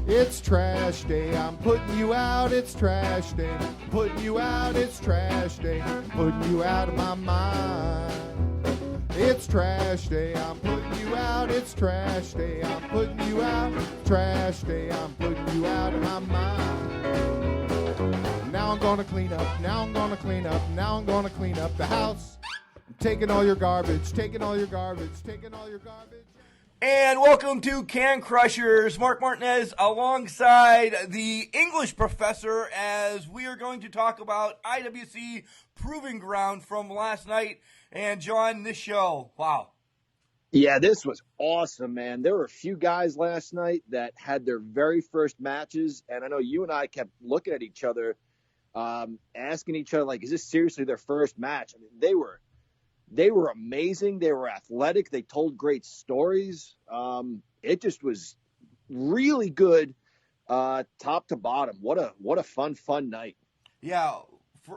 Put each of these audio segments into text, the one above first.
It's trash day, I'm putting you out, it's trash day. Putting you out, it's trash day. Putting you out of my mind. It's trash day, I'm putting you out, it's trash day. I'm putting you out, trash day, I'm putting you out of my mind. Now I'm gonna clean up, now I'm gonna clean up, now I'm gonna clean up the house. I'm taking all your garbage, taking all your garbage, taking all your garbage. And welcome to Can Crushers. Mark Martinez alongside the English professor as we are going to talk about IWC Proving Ground from last night. And John, this show, wow. Yeah, this was awesome, man. There were a few guys last night that had their very first matches, and I know you and I kept looking at each other, asking each other, like, is this seriously their first match? I mean, they were amazing. They were athletic. They told great stories. It just was really good, top to bottom. What a fun night. Yeah,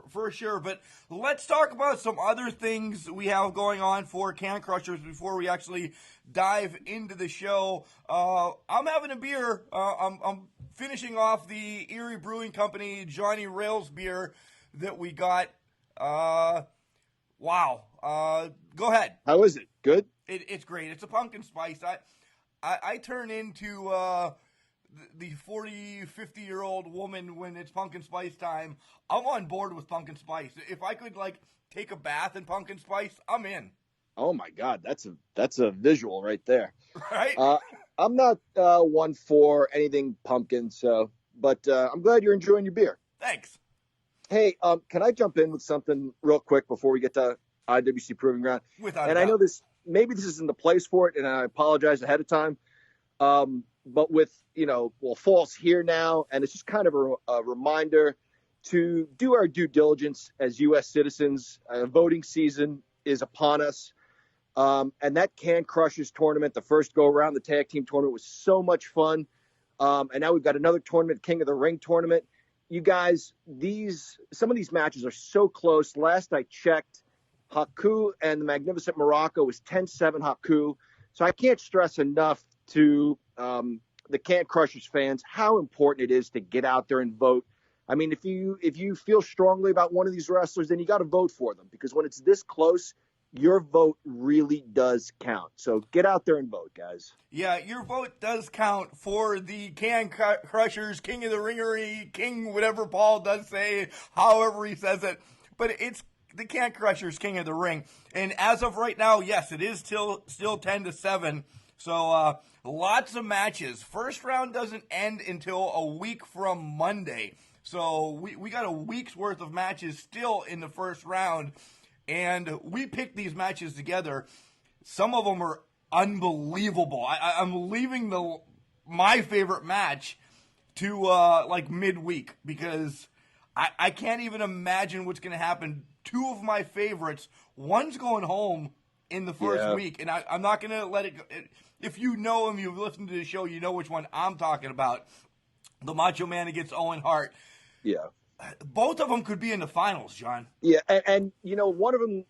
for sure. But let's talk about some other things we have going on for Can Crushers before we actually dive into the show. I'm having a beer. I'm finishing off the Erie Brewing Company Johnny Rails beer that we got. Wow. Go ahead. How is it? Good? It's great. It's a pumpkin spice. I turn into the 40, 50-year-old woman when it's pumpkin spice time. I'm on board with pumpkin spice. If I could, take a bath in pumpkin spice, I'm in. Oh, my God. That's a visual right there. Right? I'm not one for anything pumpkin, but I'm glad you're enjoying your beer. Thanks. Hey, can I jump in with something real quick before we get to IWC Proving Ground? Without and a I know doubt. maybe this isn't the place for it, and I apologize ahead of time. But with, fall's here now, and it's just kind of a reminder to do our due diligence as U.S. citizens. Voting season is upon us. And that Can Crushers tournament, the first go-around, the tag team tournament, was so much fun. And now we've got another tournament, King of the Ring tournament. You guys, some of these matches are so close. Last I checked, Haku and the Magnificent Morocco was 10-7 Haku. So I can't stress enough to the Can Crushers fans how important it is to get out there and vote. I mean, if you feel strongly about one of these wrestlers, then you got to vote for them, because when it's this close, your vote really does count. So get out there and vote, guys. Yeah, your vote does count for the Can Crushers, King of the Ringery, King whatever Paul does say, however he says it. But it's the Can Crushers, King of the Ring. And as of right now, yes, it is still 10-7. So lots of matches. First round doesn't end until a week from Monday. So we got a week's worth of matches still in the first round. And we picked these matches together. Some of them are unbelievable. I'm leaving my favorite match to midweek, because I can't even imagine what's going to happen. Two of my favorites, one's going home in the first week, and I'm not going to let it go. If you know him, you've listened to the show, you know which one I'm talking about. The Macho Man against Owen Hart. Yeah. Both of them could be in the finals, John. Yeah, and one of them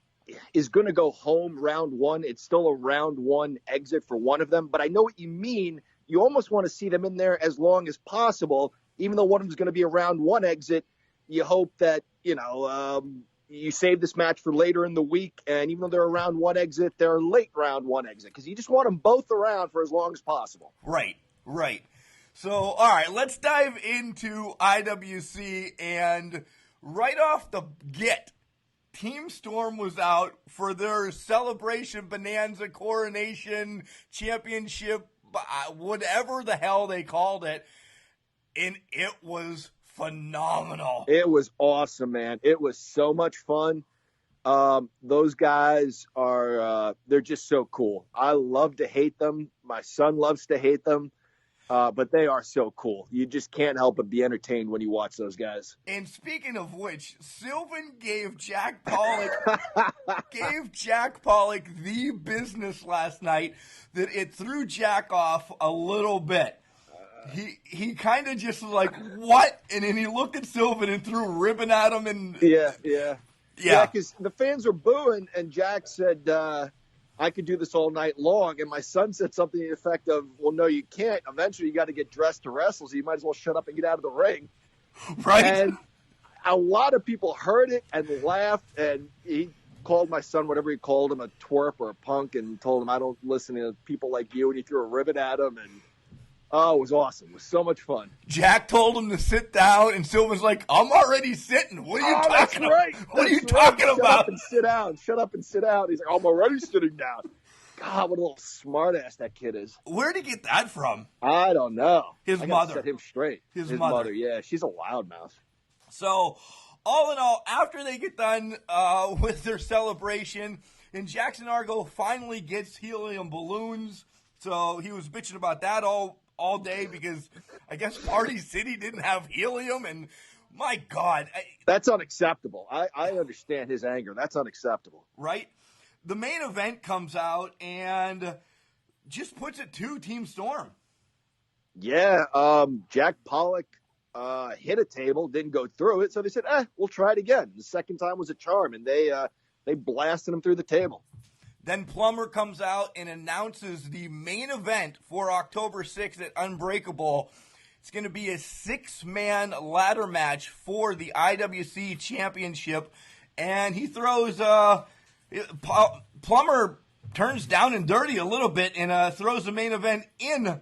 is going to go home round one. It's still a round one exit for one of them, but I know what you mean. You almost want to see them in there as long as possible, even though one of them is going to be a round one exit. You hope that, you save this match for later in the week, and even though they're a round one exit, they're a late round one exit, because you just want them both around for as long as possible. Right. So, all right, let's dive into IWC, and right off the get, Team Storm was out for their Celebration Bonanza Coronation Championship, whatever the hell they called it, and it was phenomenal. It was awesome, man. It was so much fun. Those guys they're just so cool. I love to hate them. My son loves to hate them. But they are so cool. You just can't help but be entertained when you watch those guys. And speaking of which, Sylvan gave Jack Pollock the business last night that it threw Jack off a little bit. He kind of just was like, what? And then he looked at Sylvan and threw a ribbon at him. And yeah, because the fans were booing, and Jack said, I could do this all night long. And my son said something to the effect of, well, no, you can't. Eventually, you got to get dressed to wrestle, so you might as well shut up and get out of the ring. Right. And a lot of people heard it and laughed, and he called my son whatever he called him, a twerp or a punk, and told him, I don't listen to people like you. And he threw a ribbon at him, and oh, it was awesome. It was so much fun. Jack told him to sit down, and Sylvan's like, I'm already sitting. What are you talking about? Right. What are you That's right. talking Shut about? up and sit down. Shut up and sit down. He's like, I'm already sitting down. God, what a little smart ass that kid is. Where'd he get that from? I don't know. His I mother. Set him straight. His mother. Yeah, she's a loudmouth. So, all in all, after they get done with their celebration, and Jackson Argo finally gets helium balloons. So he was bitching about that all day because I guess Party City didn't have helium, and my God. That's unacceptable. I understand his anger. That's unacceptable. Right? The main event comes out and just puts it to Team Storm. Yeah, Jack Pollock hit a table, didn't go through it, so they said, we'll try it again. The second time was a charm, and they blasted him through the table. Then Plummer comes out and announces the main event for October 6th at Unbreakable. It's going to be a 6-man ladder match for the IWC Championship. And he throws, Plummer turns down and dirty a little bit and throws the main event in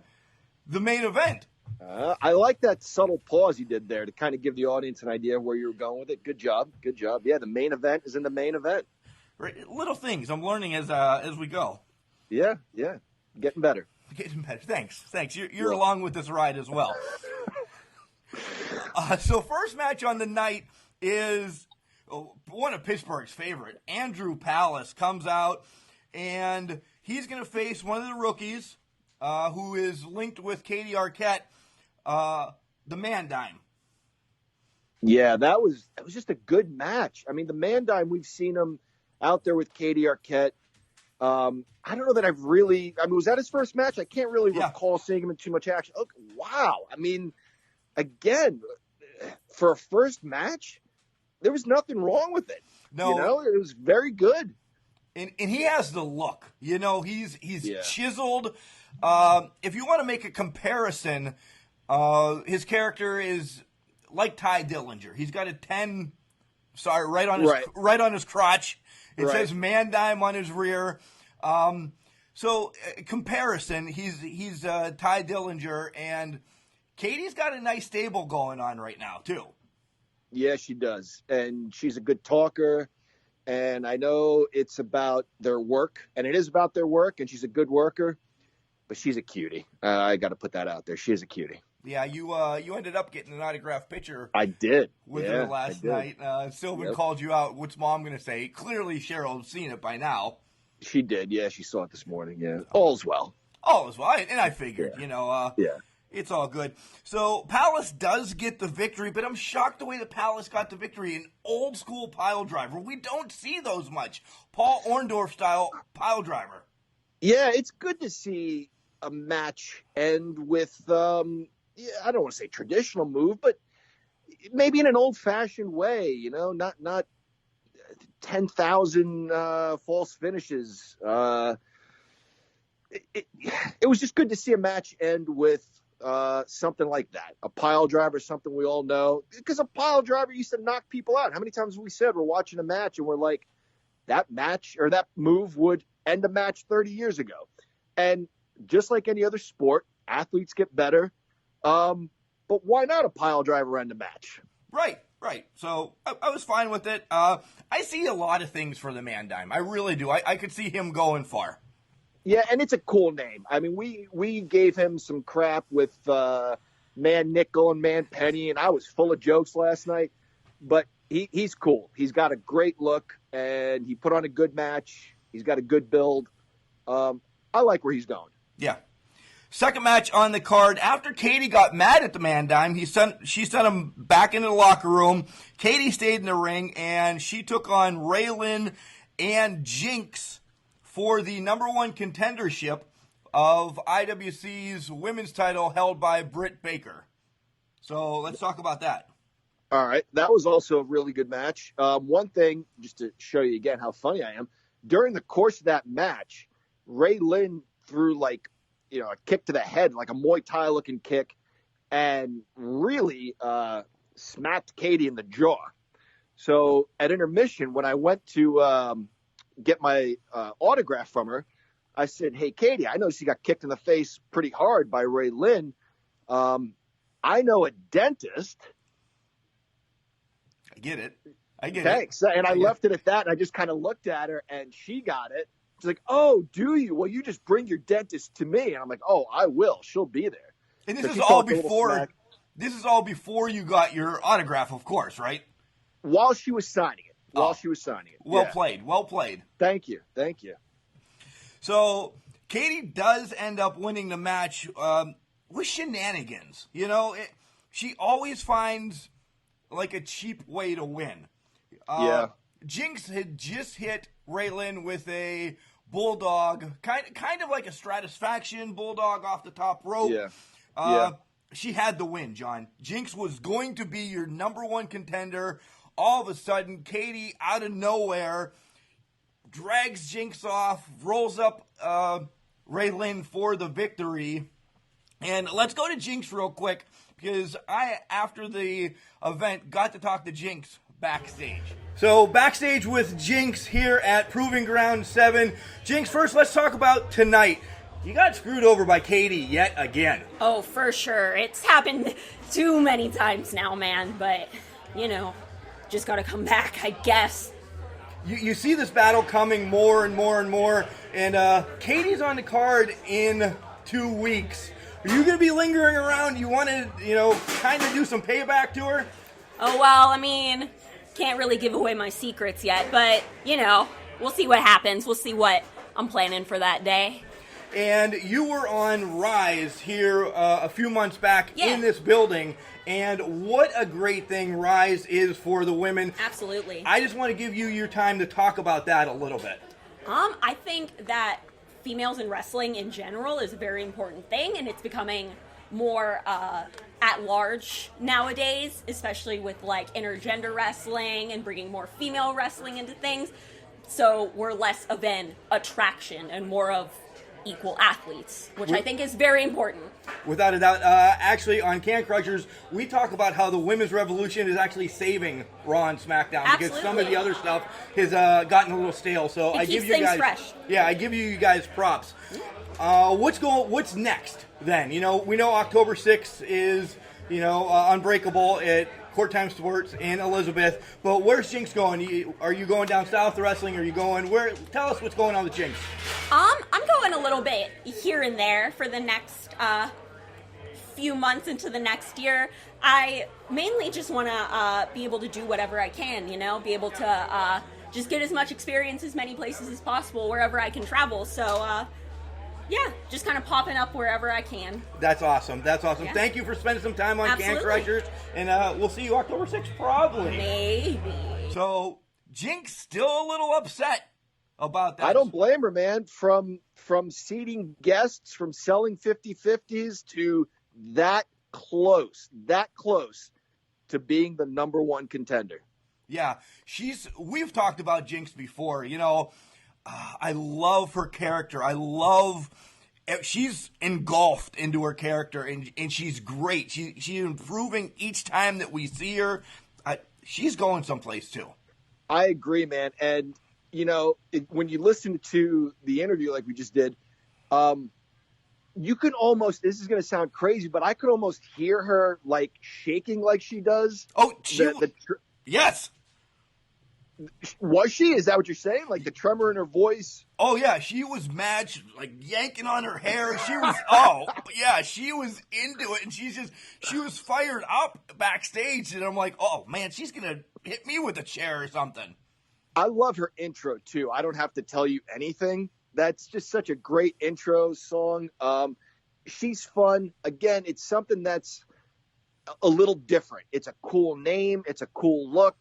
the main event. I like that subtle pause you did there to kind of give the audience an idea of where you were going with it. Good job. Good job. Yeah, the main event is in the main event. Right, little things I'm learning as we go. Yeah, getting better. Getting better. Thanks. You're along with this ride as well. So first match on the night is one of Pittsburgh's favorite. Andrew Palace comes out, and he's going to face one of the rookies who is linked with Katie Arquette, the Man-Dime. Yeah, that was just a good match. I mean, the Man-Dime, we've seen him out there with Katie Arquette. I don't know that I've really – I mean, was that his first match? I can't really recall seeing him in too much action. Oh, wow. I mean, again, for a first match, there was nothing wrong with it. No. You know, it was very good. And he has the look. You know, he's chiseled. If you want to make a comparison, his character is like Ty Dillinger. He's got a 10 – sorry, right on his crotch. It says Man-Dime on his rear. So comparison, he's Ty Dillinger, and Katie's got a nice stable going on right now too. Yeah, she does, and she's a good talker. And I know it's about their work, and it is about their work, and she's a good worker. But she's a cutie. I got to put that out there. She is a cutie. Yeah, you ended up getting an autographed picture. I did. With her last night. Sylvan called you out. What's Mom going to say? Clearly, Cheryl's seen it by now. She did. Yeah, she saw it this morning. Yeah, all's well. All's well. And I figured, it's all good. So Palace does get the victory, but I'm shocked the way that Palace got the victory. An old school pile driver. We don't see those much. Paul Orndorff style pile driver. Yeah, it's good to see a match end with I don't want to say traditional move, but maybe in an old-fashioned way, not 10,000 false finishes. It was just good to see a match end with something like that. A pile driver, something we all know. Because a pile driver used to knock people out. How many times have we said we're watching a match and we're like, that match or that move would end a match 30 years ago? And just like any other sport, athletes get better. But why not a pile driver end a match? Right. So I was fine with it. I see a lot of things for the Man-Dime. I really do. I could see him going far. Yeah, and it's a cool name. I mean, we gave him some crap with Man Nickel and Man Penny, and I was full of jokes last night. But he's cool. He's got a great look, and he put on a good match. He's got a good build. I like where he's going. Yeah. Second match on the card. After Katie got mad at the Man-Dime, she sent him back into the locker room. Katie stayed in the ring, and she took on Ray Lyn and Jinx for the number one contendership of IWC's women's title held by Britt Baker. So let's talk about that. All right. That was also a really good match. One thing, just to show you again how funny I am, during the course of that match, Ray Lyn threw like, a kick to the head, like a Muay Thai looking kick, and really smacked Katie in the jaw. So at intermission, when I went to get my autograph from her, I said, "Hey, Katie, I know she got kicked in the face pretty hard by Ray Lyn. I know a dentist." I get it. Thanks. Thanks. And I left it at that, and I just kind of looked at her, and she got it. She's like, "Oh, do you? Well, you just bring your dentist to me." And I'm like, "Oh, I will. She'll be there." And this So is she all talked a little before. smack. This is all before you got your autograph, of course, right? While she was signing it. Well Yeah. played. Well played. Thank you. So Katie does end up winning the match with shenanigans. She always finds like a cheap way to win. Yeah. Jinx had just hit Ray Lyn with a bulldog, kind of like a Stratisfaction bulldog off the top rope. Yeah. She had the win, John. Jinx was going to be your number one contender. All of a sudden, Katie, out of nowhere, drags Jinx off, rolls up Ray Lyn for the victory. And let's go to Jinx real quick, because I, after the event, got to talk to Jinx backstage. So, backstage with Jinx here at Proving Ground 7. Jinx, first let's talk about tonight. You got screwed over by Katie yet again. Oh, for sure. It's happened too many times now, man. But, just gotta come back, I guess. You see this battle coming more and more and more, and Katie's on the card in 2 weeks. Are you going to be lingering around? You want to, kind of do some payback to her? Oh, well, can't really give away my secrets yet, but, we'll see what happens. We'll see what I'm planning for that day. And you were on Rise here a few months back in this building, and what a great thing Rise is for the women. Absolutely. I just want to give you your time to talk about that a little bit. I think that females in wrestling in general is a very important thing, and it's becoming more at large nowadays, especially with like intergender wrestling and bringing more female wrestling into things. So we're less of an attraction and more of equal athletes, which I think is very important. Without a doubt. Actually, on Can Crushers, we talk about how the women's revolution is actually saving Raw and SmackDown. Absolutely. Because some of the other stuff has gotten a little stale. So I give you things guys fresh. Yeah, I give you guys props. What's next then? We know October 6th is Unbreakable at Court Time Sports in Elizabeth. But where's Jinx going? Are you going down south to wrestling? Are you going where? Tell us what's going on with Jinx. I'm going a little bit here and there for the next few months into the next year. I mainly just want to be able to do whatever I can, be able to just get as much experience as many places as possible wherever I can travel. So, just kind of popping up wherever I can. That's awesome. Yeah. Thank you for spending some time on Absolutely. Can Crushers, and we'll see you October 6th, probably. Maybe. So, Jinx still a little upset about that. I don't blame her, man. From seating guests, from selling 50/50s to that close to being the number one contender. Yeah, we've talked about Jinx before. I love her character. She's engulfed into her character, and she's great. She's improving each time that we see her. She's going someplace too. I agree, man. And when you listen to the interview like we just did, you can almost, this is going to sound crazy, but I could almost hear her like shaking like she does. Oh, yes. Was she? Is that what you're saying? Like the tremor in her voice? Oh, yeah. She was mad. She was, like, yanking on her hair. She was, she was into it. And she was fired up backstage. And I'm like, oh, man, she's going to hit me with a chair or something. I love her intro, too. I don't have to tell you anything. That's just such a great intro song. She's fun. Again, it's something that's a little different. It's a cool name. It's a cool look.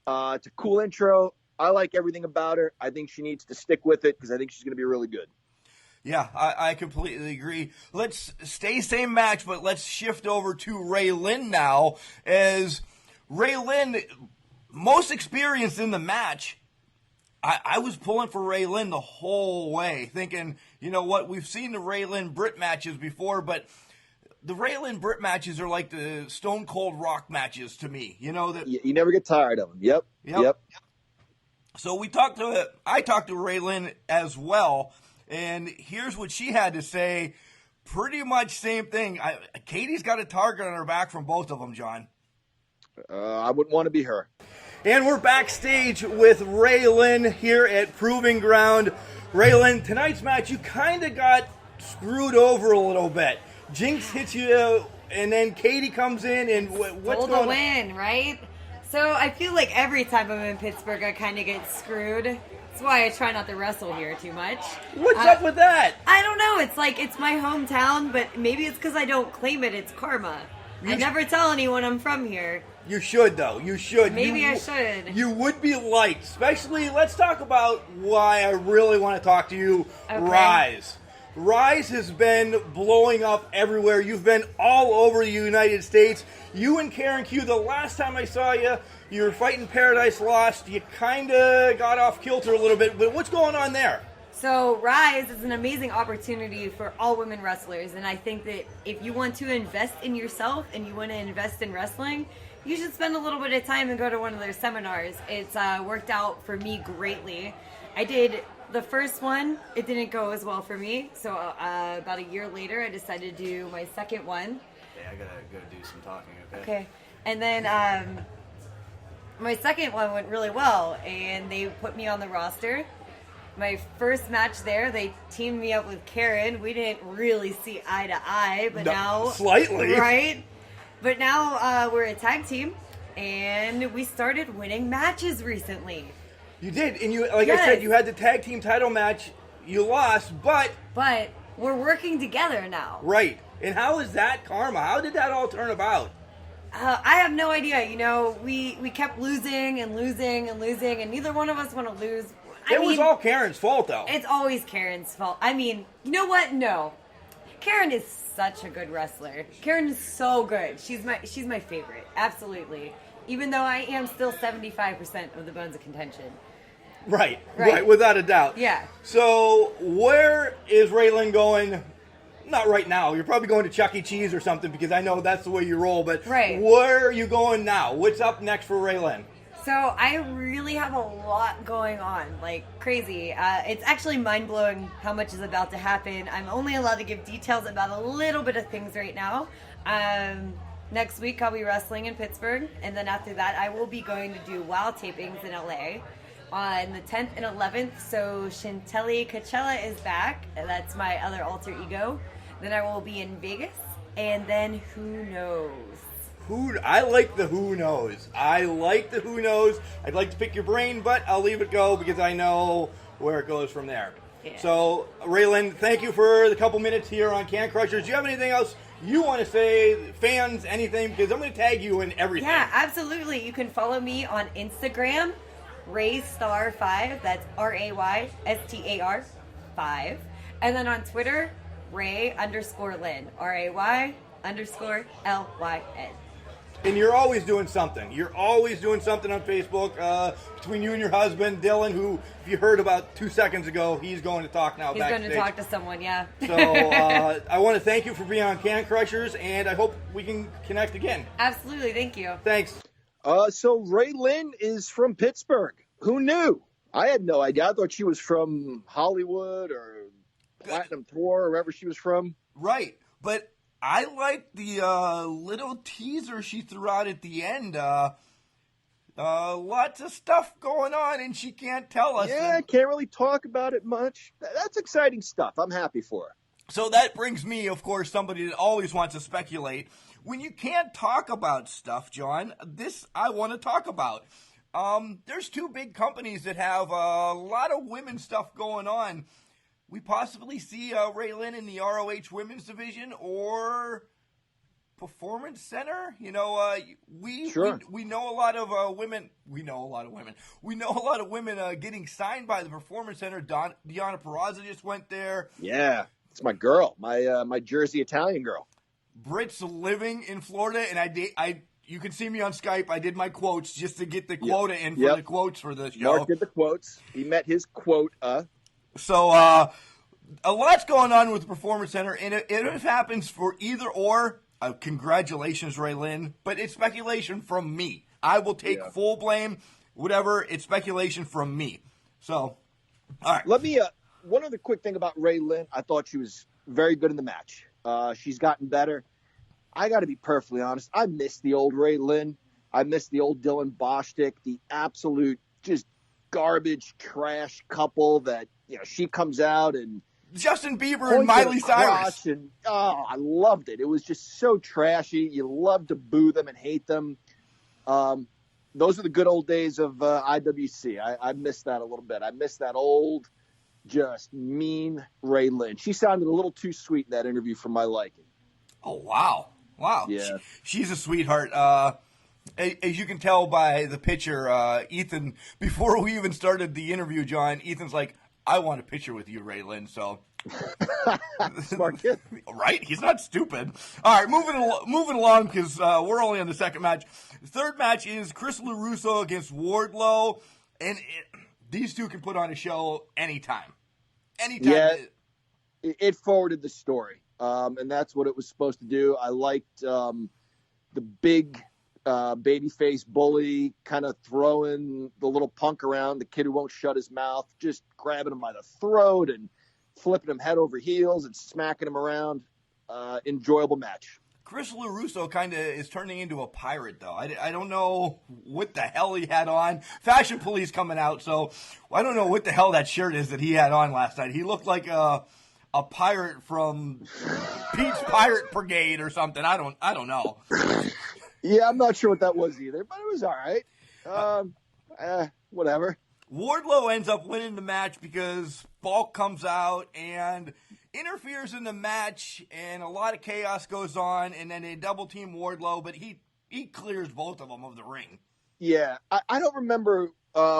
It's a cool intro. I like everything about her. I think she needs to stick with it because I think she's going to be really good. Yeah, I completely agree. Let's stay same match, but let's shift over to Ray Lyn now. As Ray Lyn, most experienced in the match, I was pulling for Ray Lyn the whole way, thinking, you know what, we've seen the Ray Lyn Brit matches before, but the Ray Lyn Brit matches are like the Stone Cold Rock matches to me. You know that you never get tired of them. Yep. So I talked to Ray Lyn as well, and here's what she had to say. Pretty much same thing. Katie's got a target on her back from both of them, John. I wouldn't want to be her. And we're backstage with Ray Lyn here at Proving Ground. Ray Lyn, tonight's match, you kind of got screwed over a little bit. Jinx hits you, and then Katie comes in, and what's going on? Win, right? So I feel like every time I'm in Pittsburgh, I kind of get screwed. That's why I try not to wrestle here too much. What's up with that? I don't know. It's like, it's my hometown, but maybe it's because I don't claim it. It's karma. I never tell anyone I'm from here. You should, though. You should. Maybe I should. You would be liked. Especially, let's talk about why I really want to talk to you, Okay. Rise. Rise has been blowing up everywhere. You've been all over the United States. You and Karen Q, the last time I saw you, you were fighting Paradise Lost. You kind of got off kilter a little bit, but what's going on there? So Rise is an amazing opportunity for all women wrestlers, and I think that if you want to invest in yourself and you want to invest in wrestling, you should spend a little bit of time and go to one of their seminars. It's worked out for me greatly. I did the first one. It didn't go as well for me, so about a year later I decided to do my second one. Okay, I gotta go do some talking, okay? Okay. And then my second one went really well, and they put me on the roster. My first match there, they teamed me up with Karen. We didn't really see eye to eye, but now... Slightly. Right? But now we're a tag team, and we started winning matches recently. You did, and you, like I said, you had the tag team title match. You lost, but... But we're working together now. Right. And how is that karma? How did that all turn about? I have no idea. You know, we kept losing and losing and losing, and neither one of us want to lose. It was all Karen's fault, though. It's always Karen's fault. I mean, you know what? No. Karen is such a good wrestler. Karen is so good. She's my favorite. Absolutely. Even though I am still 75% of the bones of contention. Right, without a doubt. Yeah. So, where is Ray Lyn going? Not right now. You're probably going to Chuck E. Cheese or something because I know that's the way you roll. But where are you going now? What's up next for Ray Lyn? So I really have a lot going on, like crazy. It's actually mind-blowing how much is about to happen. I'm only allowed to give details about a little bit of things right now. Next week I'll be wrestling in Pittsburgh, and then after that I will be going to do WOW tapings in LA on the 10th and 11th. So Chantelli Coachella is back. That's my other alter ego. Then I will be in Vegas, and then who knows? I like the who knows. I'd like to pick your brain, but I'll leave it go because I know where it goes from there. Yeah. So, Ray Lyn, thank you for the couple minutes here on Can Crushers. Do you have anything else you want to say, fans, anything? Because I'm going to tag you in everything. Yeah, absolutely. You can follow me on Instagram, Raystar5. That's RAYSTAR 5. And then on Twitter, Ray_Lyn. RAY_LYN. And you're always doing something. You're always doing something on Facebook between you and your husband, Dylan, who, if you heard about 2 seconds ago, he's going to talk now backstage. He's going to talk to someone, yeah. So I want to thank you for being on Can Crushers, and I hope we can connect again. Absolutely. Thank you. Thanks. So Ray Lyn is from Pittsburgh. Who knew? I had no idea. I thought she was from Hollywood or Platinum Tour or wherever she was from. Right. But I like the little teaser she threw out at the end. Lots of stuff going on, and she can't tell us. Yeah, can't really talk about it much. That's exciting stuff. I'm happy for her. So that brings me, of course, somebody that always wants to speculate. When you can't talk about stuff, John, this I want to talk about. There's two big companies that have a lot of women's stuff going on. We possibly see Ray Lyn in the ROH women's division or Performance Center. You know, we know a lot of women. We know a lot of women. We know a lot of women getting signed by the Performance Center. Deanna Peraza just went there. Yeah, it's my girl, my Jersey Italian girl. Brit's living in Florida, and you can see me on Skype. I did my quotes just to get the quota in for the quotes for the show. Mark did the quotes. He met his quote. So a lot's going on with the Performance Center, and if it happens for either or, congratulations, Ray Lyn. But it's speculation from me. I will take full blame. Whatever, it's speculation from me. So, all right. Let me, one other quick thing about Ray Lyn. I thought she was very good in the match. She's gotten better. I got to be perfectly honest. I miss the old Ray Lyn. I miss the old Dylan Bostick, the absolute just garbage trash couple that, she comes out and Justin Bieber and Miley Cyrus. And, I loved it. It was just so trashy. You love to boo them and hate them. Those are the good old days of IWC. I miss that a little bit. I miss that old, just mean Ray Lyn. She sounded a little too sweet in that interview for my liking. Oh, wow. Wow. Yeah. She's a sweetheart. As you can tell by the picture, Ethan, before we even started the interview, John, Ethan's like, I want a picture with you, Ray Lyn, so... Smart kid. Right? He's not stupid. All right, moving along because we're only on the second match. The third match is Chris LaRusso against Wardlow, and these two can put on a show anytime. Anytime. Yeah, it forwarded the story, and that's what it was supposed to do. I liked the big babyface bully kind of throwing the little punk around, the kid who won't shut his mouth, just grabbing him by the throat and flipping him head over heels and smacking him around. Enjoyable match. Chris LaRusso kind of is turning into a pirate, though. I don't know what the hell he had on. Fashion Police coming out, so I don't know what the hell that shirt is that he had on last night. He looked like a pirate from Pete's Pirate Brigade or something. I don't know. Yeah, I'm not sure what that was either, but it was all right. Whatever. Wardlow ends up winning the match because Bulk comes out and interferes in the match, and a lot of chaos goes on, and then they double team Wardlow, but he clears both of them of the ring. Yeah, I don't remember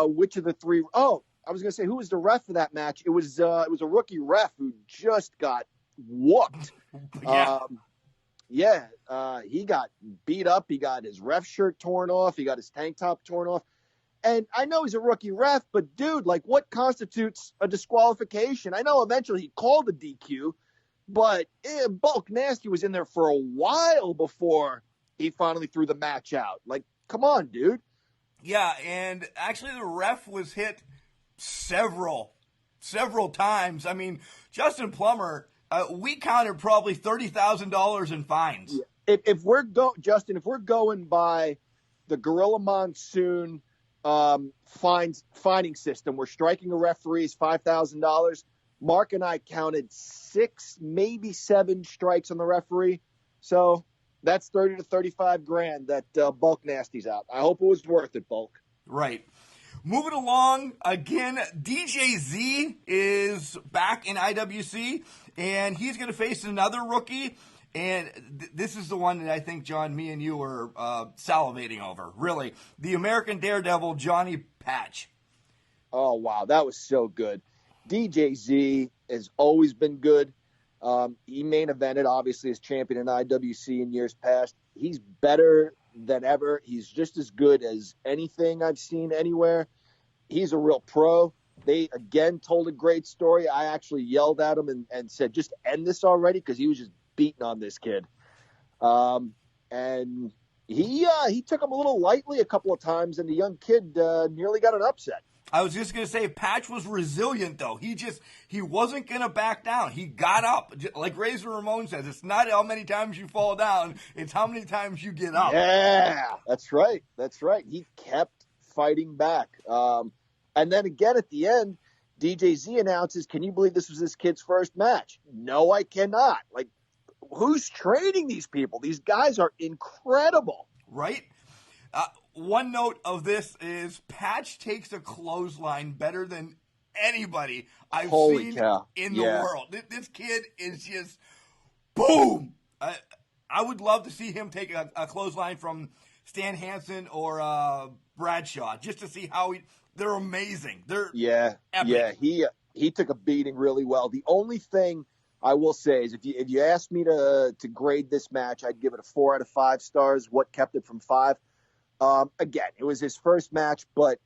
which of the three. Oh, I was going to say, who was the ref for that match? It was a rookie ref who just got whooped. Yeah. He got beat up. He got his ref shirt torn off. He got his tank top torn off. And I know he's a rookie ref, but dude, like, what constitutes a disqualification? I know eventually he called a DQ, but Bulk Nasty was in there for a while before he finally threw the match out. Like, come on, dude. Yeah, and actually the ref was hit several times. I mean, Justin Plummer, we counted probably $30,000 in fines. Yeah. If we're going by the Gorilla Monsoon fining system, we're striking a referee's $5,000. Mark and I counted 6, maybe 7 strikes on the referee. So that's 30 to 35 grand that Bulk Nasty's out. I hope it was worth it, Bulk. Right. Moving along, again, DJ Z is back in IWC, and he's going to face another rookie. And this is the one that I think, John, me and you were salivating over, really. The American Daredevil, Johnny Patch. Oh, wow. That was so good. DJ Z has always been good. He main evented, obviously, as champion in IWC in years past. He's better than ever. He's just as good as anything I've seen anywhere. He's a real pro. They, again, told a great story. I actually yelled at him and said, just end this already, because he was just beating on this kid. And he took him a little lightly a couple of times, and the young kid nearly got an upset. I was just going to say, Patch was resilient, though. He wasn't going to back down. He got up. Like Razor Ramon says, it's not how many times you fall down, it's how many times you get up. Yeah, that's right. That's right. He kept fighting back. And then again at the end, DJ Z announces, can you believe this was this kid's first match? No, I cannot. Like, who's training these people? These guys are incredible. Right? One note of this is Patch takes a clothesline better than anybody I've seen in the world. This kid is just boom. I would love to see him take a clothesline from Stan Hansen or Bradshaw just to see how they're amazing. They're epic. He took a beating really well. The only thing I will say is if you asked me to grade this match, I'd give it a 4 out of 5 stars. What kept it from 5? Again, it was his first match, but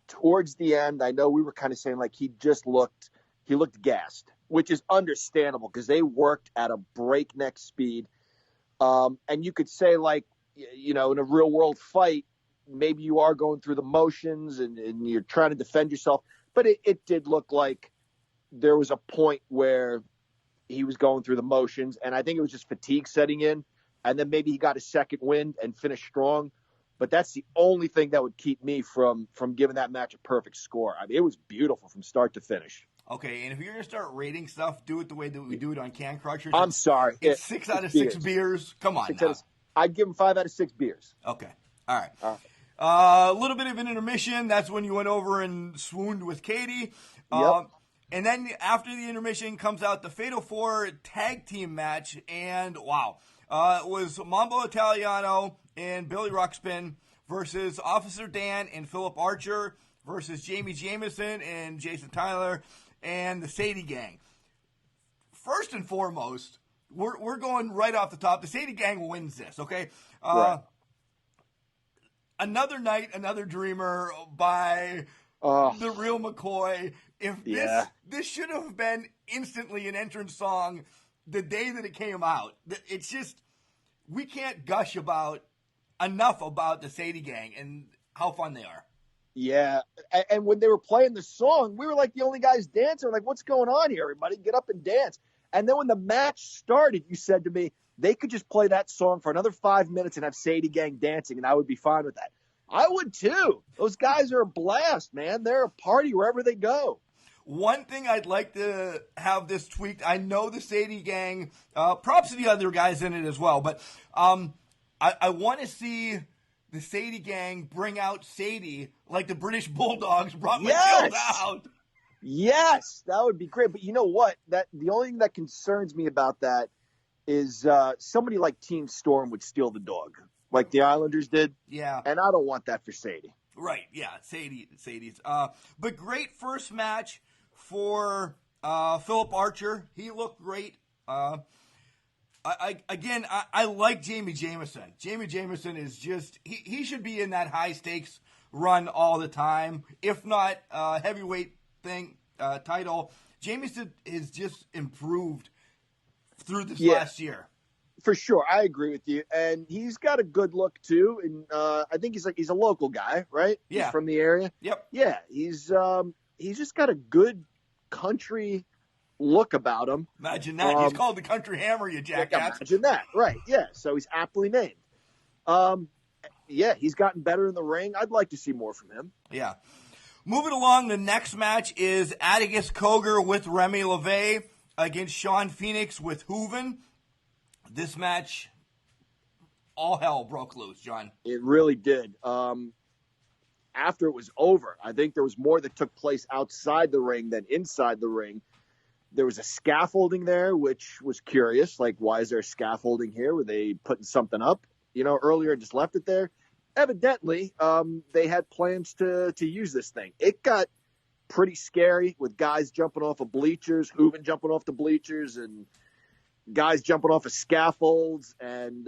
towards the end, I know we were kind of saying like he looked gassed, which is understandable because they worked at a breakneck speed. And you could say like, in a real world fight, maybe you are going through the motions and you're trying to defend yourself, but it did look like there was a point where he was going through the motions, and I think it was just fatigue setting in, and then maybe he got a second wind and finished strong. But that's the only thing that would keep me from giving that match a perfect score. I mean, it was beautiful from start to finish. Okay, and if you're going to start rating stuff, do it the way that we do it on Can Crushers. I'm sorry. It's 6 out of 6 beers. Come on now. I'd give him 5 out of 6 beers. Okay. All right. A little bit of an intermission. That's when you went over and swooned with Katie. Yep. And then after the intermission comes out the Fatal 4 tag team match. And, wow. It was Mambo Italiano and Billy Ruxpin versus Officer Dan and Philip Archer versus Jamie Jameson and Jason Tyler and the Sadie Gang. First and foremost, we're going right off the top. The Sadie Gang wins this, okay? Right. Another night, another dreamer by the real McCoy. If this should have been instantly an entrance song the day that it came out. It's just, we can't gush enough about the Sadie Gang and how fun they are. Yeah, and when they were playing the song, we were like the only guys dancing. We're like, what's going on here, everybody? Get up and dance. And then when the match started, you said to me, they could just play that song for another 5 minutes and have Sadie Gang dancing, and I would be fine with that. I would too. Those guys are a blast, man. They're a party wherever they go. One thing I'd like to have this tweaked, I know the Sadie Gang, props to the other guys in it as well, but I want to see the Sadie Gang bring out Sadie like the British Bulldogs brought Matilda out. Yes, that would be great. But you know what? The only thing that concerns me about that is somebody like Team Storm would steal the dog, like the Islanders did. Yeah. And I don't want that for Sadie. Right, yeah, Sadie's. But great first match for Philip Archer. He looked great. I like Jamie Jameson. Jamie Jameson is just, he should be in that high stakes run all the time. If not heavyweight title, Jameson has just improved through this last year. For sure, I agree with you, and he's got a good look too. And I think he's a local guy, right? Yeah, he's from the area. Yep. Yeah, he's just got a good country look about him. Imagine that. He's called the Country Hammer, you jackass. Imagine that, right? Yeah. So he's aptly named. Yeah, he's gotten better in the ring. I'd like to see more from him. Yeah. Moving along, the next match is Atticus Cogar with Remy LeVay against Sean Phoenix with Hooven. This match, all hell broke loose, John. It really did. After it was over, I think there was more that took place outside the ring than inside the ring. There was a scaffolding there, which was curious. Like, why is there scaffolding here? Were they putting something up, earlier and just left it there? Evidently, they had plans to use this thing. It got pretty scary with guys jumping off of bleachers, Hooven jumping off the bleachers, and guys jumping off of scaffolds. And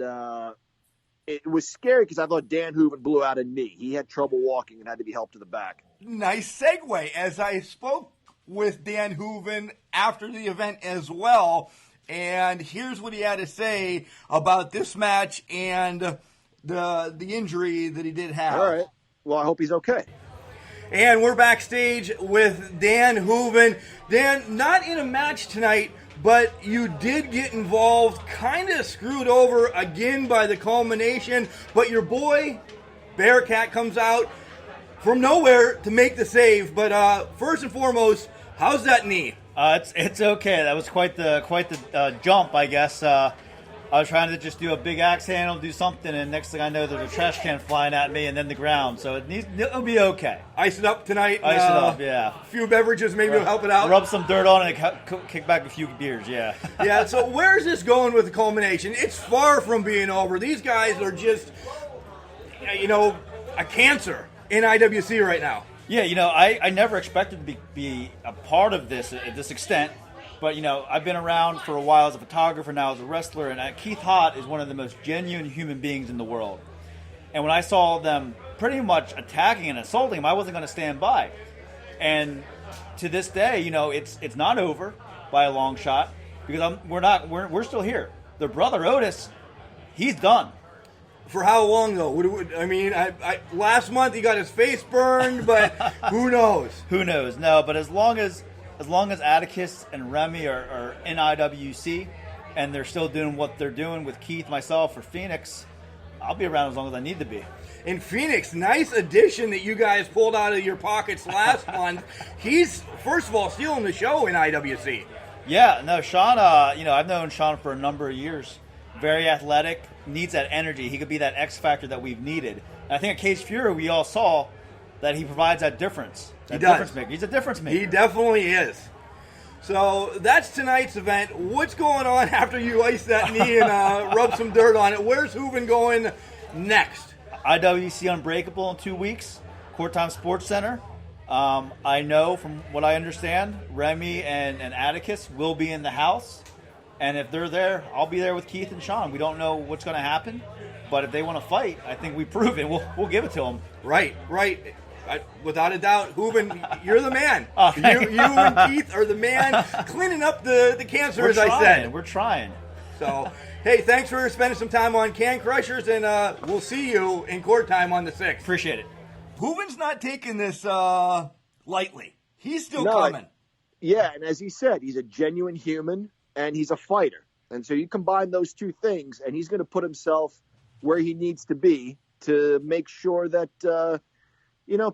it was scary because I thought Dan Hooven blew out a knee. He had trouble walking and had to be helped to the back. Nice segue. As I spoke with Dan Hooven after the event as well, and here's what he had to say about this match and the injury that he did have. All right. Well, I hope he's okay. And we're backstage with Dan Hooven. Dan, not in a match tonight, but you did get involved, kind of screwed over again by the culmination, but your boy, Bearcat, comes out from nowhere to make the save. But first and foremost, how's that knee? It's okay. That was quite the jump, I guess. I was trying to just do a big axe handle, do something, and next thing I know, there's a trash can flying at me, and then the ground. So it'll be okay. Ice it up tonight. Ice it up, yeah. A few beverages, maybe will help it out. Rub some dirt on it and kick back a few beers, yeah. Yeah, so where's this going with the culmination? It's far from being over. These guys are just, a cancer in IWC right now. Yeah, I never expected to be a part of this at this extent. But, I've been around for a while as a photographer, now as a wrestler, and Keith Hott is one of the most genuine human beings in the world. And when I saw them pretty much attacking and assaulting him, I wasn't going to stand by. And to this day, it's not over by a long shot because we're still here. Their brother Otis, he's done. For how long though? Last month he got his face burned, but who knows? Who knows? No, but as long as Atticus and Remy are in IWC and they're still doing what they're doing with Keith, myself, or Phoenix, I'll be around as long as I need to be. And Phoenix, nice addition that you guys pulled out of your pockets last month. He's, first of all, stealing the show in IWC. Yeah, no, Sean, I've known Sean for a number of years. Very athletic, needs that energy. He could be that X factor that we've needed. And I think at Cage Fury, we all saw that he provides that difference. He does. Difference maker. He's a difference maker. He definitely is. So that's tonight's event. What's going on after you ice that knee and rub some dirt on it? Where's Hooven going next? IWC Unbreakable in 2 weeks, Court Time Sports Center. I know from what I understand, Remy and Atticus will be in the house. And if they're there, I'll be there with Keith and Sean. We don't know what's going to happen. But if they want to fight, I think we prove it. We'll give it to them. Right. Without a doubt, Hooven, you're the man. Oh, you and Keith are the man cleaning up the cancer, as I said. We're trying. So, hey, thanks for spending some time on Can Crushers, and we'll see you in court time on the 6th. Appreciate it. Hooven's not taking this lightly. He's still coming. Yeah, and as he said, he's a genuine human, and he's a fighter. And so you combine those two things, and he's going to put himself where he needs to be to make sure that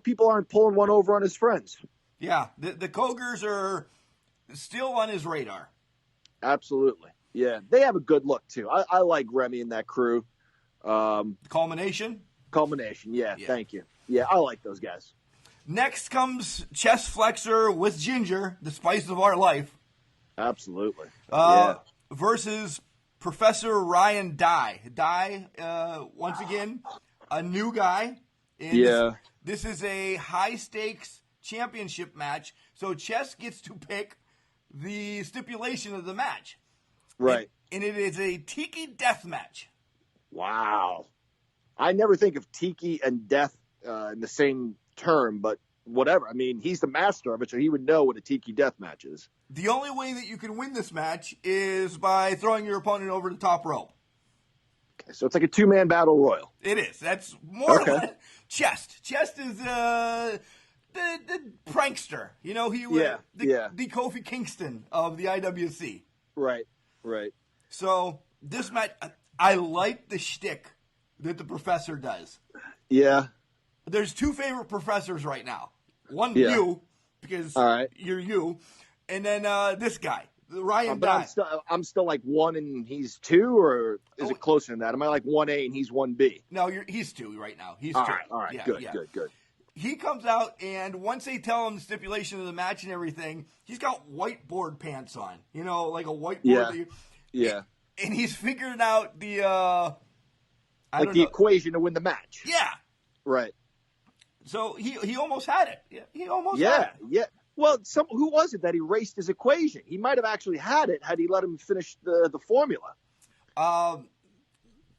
people aren't pulling one over on his friends. Yeah, the Cogers are still on his radar. Absolutely. Yeah, they have a good look, too. I like Remy and that crew. Culmination, yeah, thank you. Yeah, I like those guys. Next comes Chest Flexor with Ginger, the spice of our life. Absolutely. Versus Professor Ryan Dye. Dye, once again, a new guy. And This is a high-stakes championship match, so Chess gets to pick the stipulation of the match. Right. And it is a tiki death match. Wow. I never think of tiki and death in the same term, but whatever. I mean, he's the master of it, so he would know what a tiki death match is. The only way that you can win this match is by throwing your opponent over the top rope. Okay, so it's like a two-man battle royal. It is. That's more or less Chest. Chest is the prankster. He was the Kofi Kingston of the IWC. Right. So this match, I like the shtick that the professor does. Yeah. There's two favorite professors right now. One you, because you're you, and then this guy, Ryan Dye. I'm still like 1 and he's 2, or is it closer than that? Am I like 1A and he's 1B? No, he's 2 right now. He's all 2. Right, all right, yeah, good. He comes out, and once they tell him the stipulation of the match and everything, he's got whiteboard pants on. Like a whiteboard. Yeah. And he's figuring out the equation to win the match. Yeah. Right. So he almost had it. Yeah, he almost had it. Yeah. Well, who was it that erased his equation? He might have actually had it had he let him finish the formula.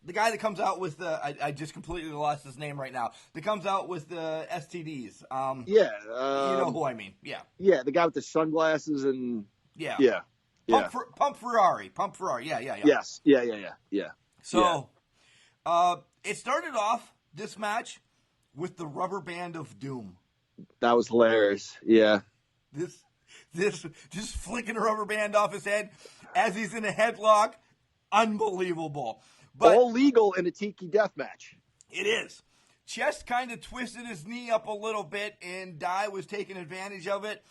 The guy that comes out with I just completely lost his name right now. That comes out with the STDs. You know who I mean. Yeah. Yeah, the guy with the sunglasses and yeah. Pump Ferrari. Yeah. Yes. Yeah. So, it started off this match with the rubber band of doom. That was hilarious. Yeah. This just flicking a rubber band off his head as he's in a headlock. Unbelievable. But all legal in a tiki death match. It is. Chest kind of twisted his knee up a little bit, and Dye was taking advantage of it.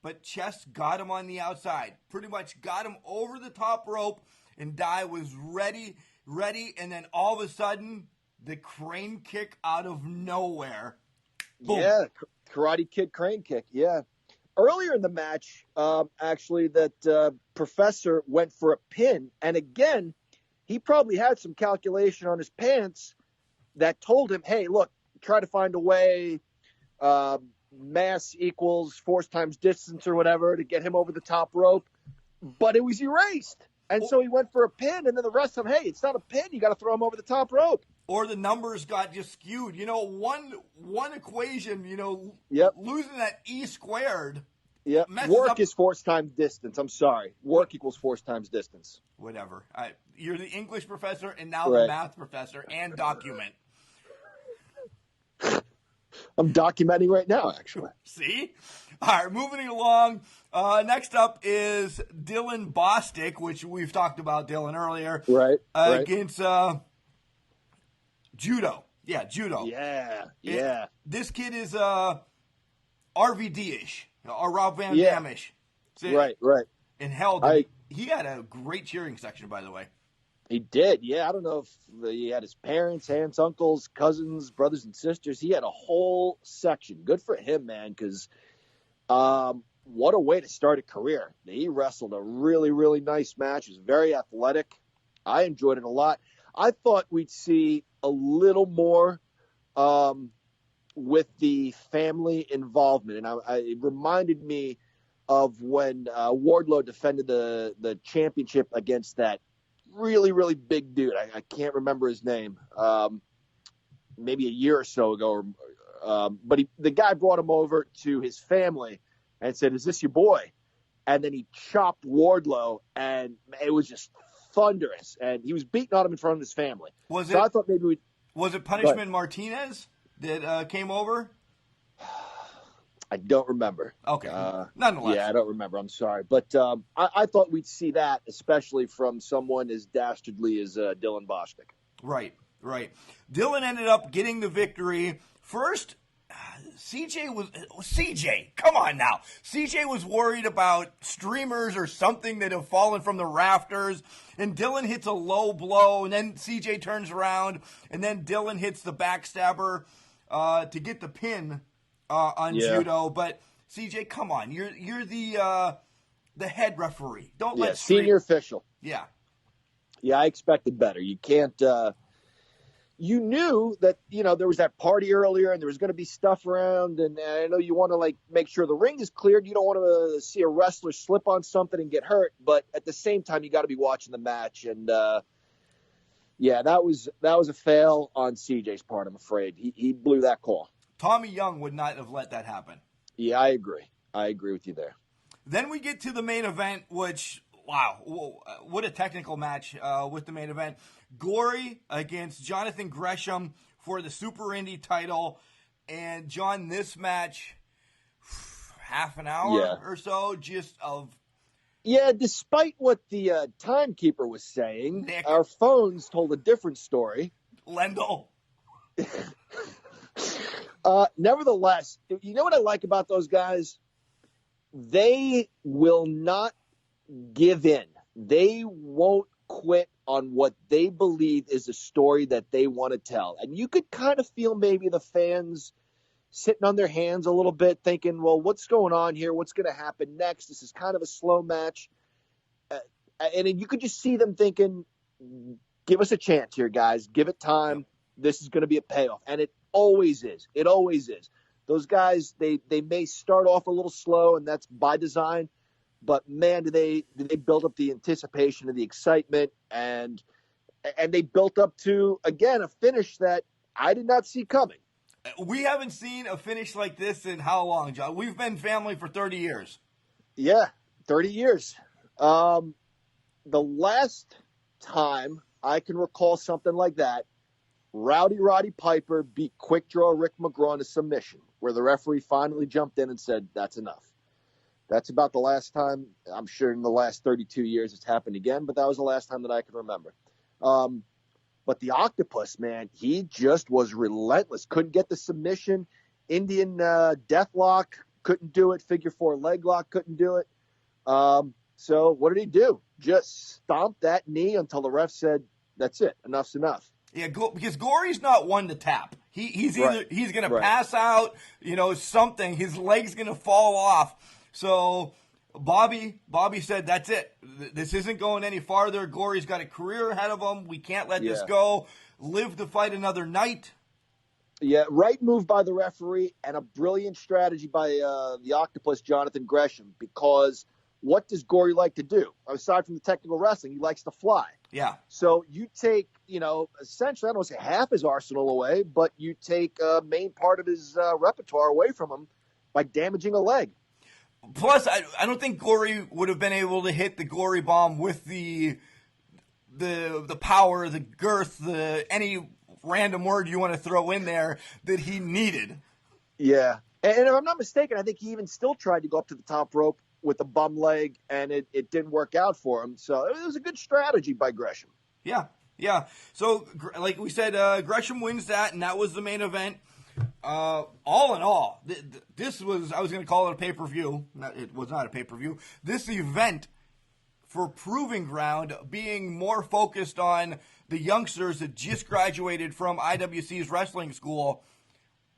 But Chest got him on the outside. Pretty much got him over the top rope, and Dye was ready, and then all of a sudden, the crane kick out of nowhere. Boom. Yeah, Karate Kid crane kick, yeah. Earlier in the match, actually, that Professor went for a pin, and again, he probably had some calculation on his pants that told him, hey, look, try to find a way, mass equals force times distance or whatever to get him over the top rope, but it was erased. And so he went for a pin, and then the rest of them, hey, it's not a pin. You got to throw him over the top rope. Or the numbers got just skewed. One equation, Yep. losing that E squared. Yep. Work is force times distance. I'm sorry. Work equals force times distance. Whatever. You're the English professor and now the math professor and document. I'm documenting right now, actually. See? All right, moving along. Next up is Dylan Bostic, which we've talked about Dylan earlier. Right. Against Judo. Yeah, Judo. Yeah. This kid is RVD-ish, or Rob Van Dam-ish. Right. And hell, he had a great cheering section, by the way. He did, yeah. I don't know if he had his parents, aunts, uncles, cousins, brothers, and sisters. He had a whole section. Good for him, man, because what a way to start a career. He wrestled a really, really nice match. He was very athletic. I enjoyed it a lot. I thought we'd see a little more with the family involvement. And it reminded me of when Wardlow defended the championship against that really, really big dude. I can't remember his name. Maybe a year or so ago. But the guy brought him over to his family and said, "Is this your boy?" And then he chopped Wardlow, and it was just thunderous. And he was beating on him in front of his family. I thought maybe was it Punishment Martinez that came over? I don't remember. Okay. Nonetheless. Yeah, I don't remember. I'm sorry. But I thought we'd see that, especially from someone as dastardly as Dylan Bostic. Right. Dylan ended up getting the victory. First, CJ, come on now. CJ was worried about streamers or something that have fallen from the rafters, and Dylan hits a low blow, and then CJ turns around, and then Dylan hits the backstabber to get the pin on Judo. But CJ, come on, you're the head referee. Don't let senior official. Yeah, I expected better. You can't. You knew that there was that party earlier, and there was going to be stuff around, and I know you want to make sure the ring is cleared. You don't want to see a wrestler slip on something and get hurt, but at the same time, you got to be watching the match. And that was a fail on CJ's part. I'm afraid he blew that call. Tommy Young would not have let that happen. Yeah, I agree with you there. Then we get to the main event, which, wow, what a technical match with the main event. Gory against Jonathan Gresham for the Super Indie title. And, John, this match, half an hour or so just of... Yeah, despite what the timekeeper was saying, Nick. Our phones told a different story. Lendl. Nevertheless, you know what I like about those guys? They will not give in. They won't quit on what they believe is a story that they want to tell. And you could kind of feel maybe the fans sitting on their hands a little bit thinking, well, what's going on here? What's going to happen next? This is kind of a slow match. And you could just see them thinking, give us a chance here, guys. Give it time. This is going to be a payoff. And it always is. It always is. Those guys, they may start off a little slow, and that's by design. But, man, do they build up the anticipation and the excitement. And they built up to, again, a finish that I did not see coming. We haven't seen a finish like this in how long, John? We've been family for 30 years. Yeah, 30 years. The last time I can recall something like that, Rowdy Roddy Piper beat Quick Draw Rick McGraw in a submission, where the referee finally jumped in and said, that's enough. That's about the last time. I'm sure in the last 32 years it's happened again, but that was the last time that I can remember. But the Octopus, man, he just was relentless. Couldn't get the submission. Indian deathlock, couldn't do it. Figure four leg lock, couldn't do it. So what did he do? Just stomped that knee until the ref said, that's it. Enough's enough. Yeah, because Gory's not one to tap. He's either he's going to pass out, something. His leg's going to fall off. So Bobby said, that's it. This isn't going any farther. Gory's got a career ahead of him. We can't let this go. Live to fight another night. Yeah, right move by the referee and a brilliant strategy by the Octopus, Jonathan Gresham, because what does Gory like to do? Aside from the technical wrestling, he likes to fly. Yeah. So you take, essentially, I don't want to say half his arsenal away, but you take a main part of his repertoire away from him by damaging a leg. Plus, I don't think Gory would have been able to hit the Gory bomb with the power, the girth, any random word you want to throw in there that he needed. Yeah. And if I'm not mistaken, I think he even still tried to go up to the top rope with a bum leg, and it didn't work out for him. So it was a good strategy by Gresham. Yeah. So, like we said, Gresham wins that, and that was the main event. All in all, this was, I was going to call it a pay-per-view. It was not a pay-per-view. This event for Proving Ground being more focused on the youngsters that just graduated from IWC's wrestling school.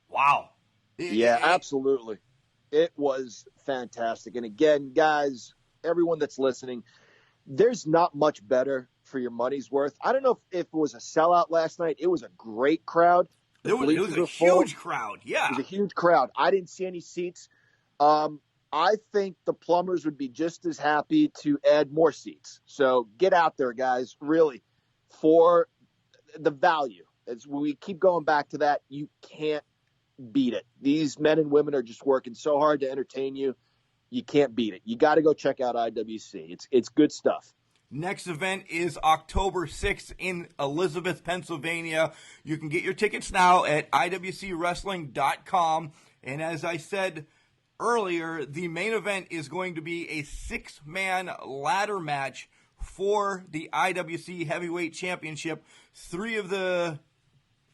Wow. Absolutely. It was fantastic. And again, guys, everyone that's listening, there's not much better for your money's worth. I don't know if it was a sellout last night. It was a great crowd. It was a huge crowd. Yeah. It was a huge crowd. I didn't see any seats. I think the Plumbers would be just as happy to add more seats. So get out there, guys, really, for the value. As we keep going back to that, you can't beat it. These men and women are just working so hard to entertain you. You can't beat it. You got to go check out IWC. It's good stuff. Next event is October 6th in Elizabeth, Pennsylvania. You can get your tickets now at IWCWrestling.com. And as I said earlier, the main event is going to be a 6-man ladder match for the IWC Heavyweight Championship. 3 of the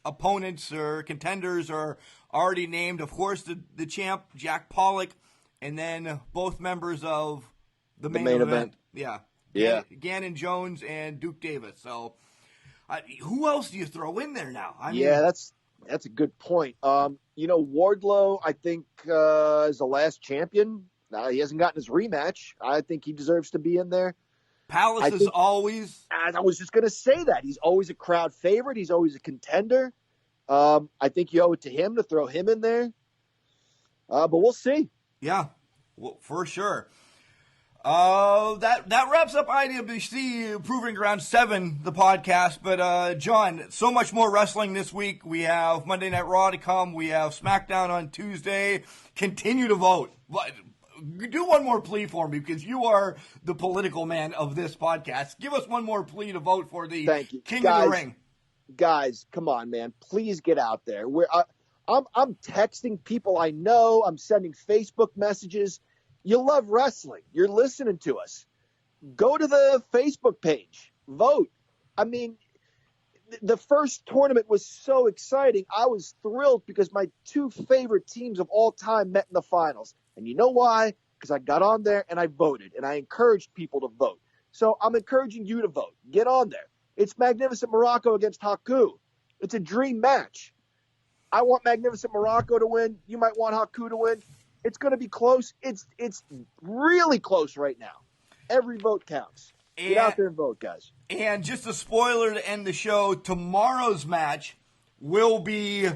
opponents or contenders are already named. Of course, the champ, Jack Pollock, and then both members of the main event. Yeah. Gannon Jones and Duke Davis. So, who else do you throw in there now? That's a good point. Wardlow, I think, is the last champion. He hasn't gotten his rematch. I think he deserves to be in there. Palace is always. I was just going to say that. He's always a crowd favorite. He's always a contender. I think you owe it to him to throw him in there. But we'll see. Yeah, well, for sure. That wraps up IWC Proving Ground 7, the podcast. But, John, so much more wrestling this week. We have Monday Night Raw to come. We have SmackDown on Tuesday. Continue to vote. Do one more plea for me, because you are the political man of this podcast. Give us one more plea to vote for the King of the Ring. Guys, come on, man. Please get out there. I'm texting people I know. I'm sending Facebook messages. You love wrestling. You're listening to us. Go to the Facebook page. Vote. I mean, the first tournament was so exciting. I was thrilled because my 2 favorite teams of all time met in the finals. And you know why? Because I got on there and I voted, and I encouraged people to vote. So I'm encouraging you to vote. Get on there. It's Magnificent Morocco against Haku. It's a dream match. I want Magnificent Morocco to win. You might want Haku to win. It's going to be close. It's really close right now. Every vote counts. Get out there and vote, guys. And just a spoiler to end the show, tomorrow's match will be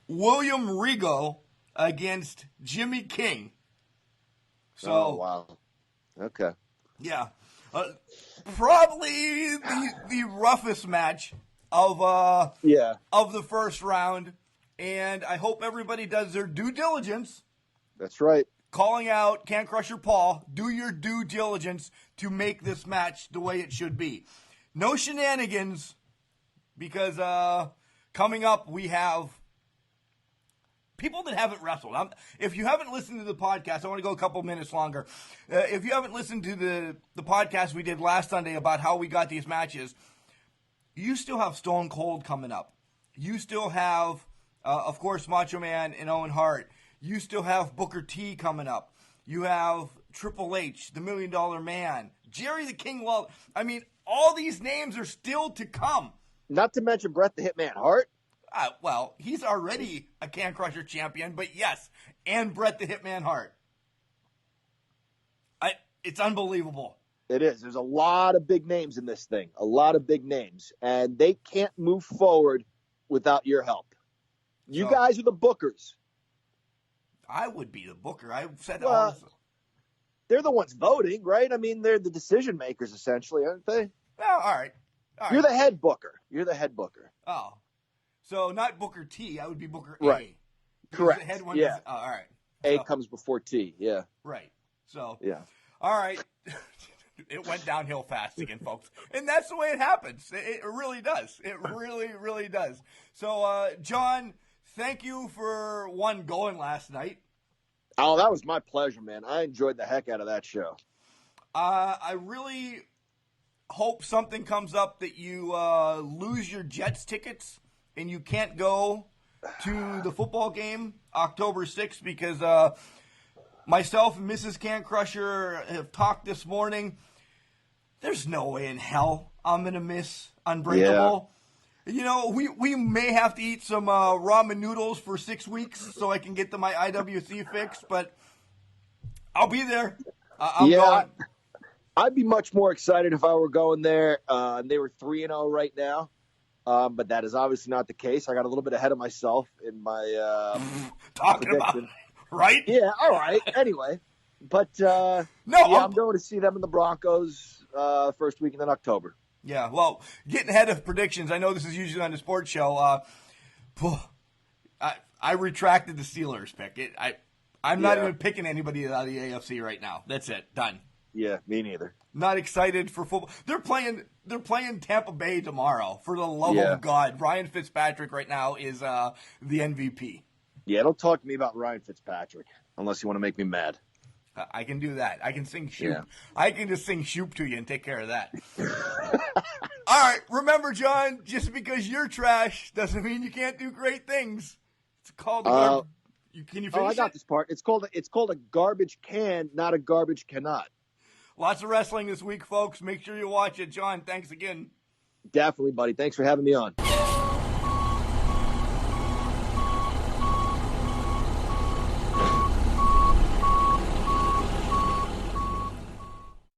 William Regal against Jimmy King. So, oh, wow. Okay. Yeah. Probably the roughest match of the first round. And I hope everybody does their due diligence. That's right. Calling out Can Crusher Paul, do your due diligence to make this match the way it should be. No shenanigans, because coming up we have people that haven't wrestled. If you haven't listened to the podcast, I want to go a couple minutes longer. If you haven't listened to the podcast we did last Sunday about how we got these matches, you still have Stone Cold coming up. You still have, of course, Macho Man and Owen Hart. You still have Booker T coming up. You have Triple H, the $1 Million Man, Jerry the King Lawler. I mean, all these names are still to come. Not to mention Bret the Hitman Hart. Well, he's already a Can Crusher champion, but yes, and Bret the Hitman Hart. It's unbelievable. It is. There's a lot of big names in this thing. A lot of big names. And they can't move forward without your help. You guys are the bookers. I would be the booker. I've said Well, all. They're the ones voting, right? I mean, they're the decision makers, essentially, aren't they? Well, all right. You're the head booker. Oh. So not Booker T. I would be Booker Right. A. Correct. The head one Yeah. is, all right. A So- comes before T. Yeah. Right. So, Yeah. all right. It went downhill fast again, folks. And that's the way it happens. It really does. It really, really does. So, John, thank you for going last night. Oh, that was my pleasure, man. I enjoyed the heck out of that show. I really hope something comes up that you lose your Jets tickets and you can't go to the football game October 6th because myself and Mrs. Can Crusher have talked this morning. There's no way in hell I'm going to miss Unbreakable. Yeah. You know, we may have to eat some ramen noodles for 6 weeks so I can get to my IWC fix, but I'll be there. I'm going. I'd be much more excited if I were going there. They were 3-0 right now, but that is obviously not the case. I got a little bit ahead of myself in my talking prediction. about right? Yeah, all right. Anyway, but I'm going to see them in the Broncos first weekend in October. Yeah, well, getting ahead of predictions, I know this is usually on the sports show. I retracted the Steelers pick. I'm not even picking anybody out of the AFC right now. That's it. Done. Yeah, me neither. Not excited for football. They're playing Tampa Bay tomorrow. For the love of God, Ryan Fitzpatrick right now is the MVP. Yeah, don't talk to me about Ryan Fitzpatrick unless you want to make me mad. I can do that. I can sing shoop. Yeah. I can just sing shoop to you and take care of that. All right. Remember, John, just because you're trash doesn't mean you can't do great things. It's called can you finish I got this part. It's called a garbage can, not a garbage cannot. Lots of wrestling this week, folks. Make sure you watch it. John, thanks again. Definitely, buddy. Thanks for having me on.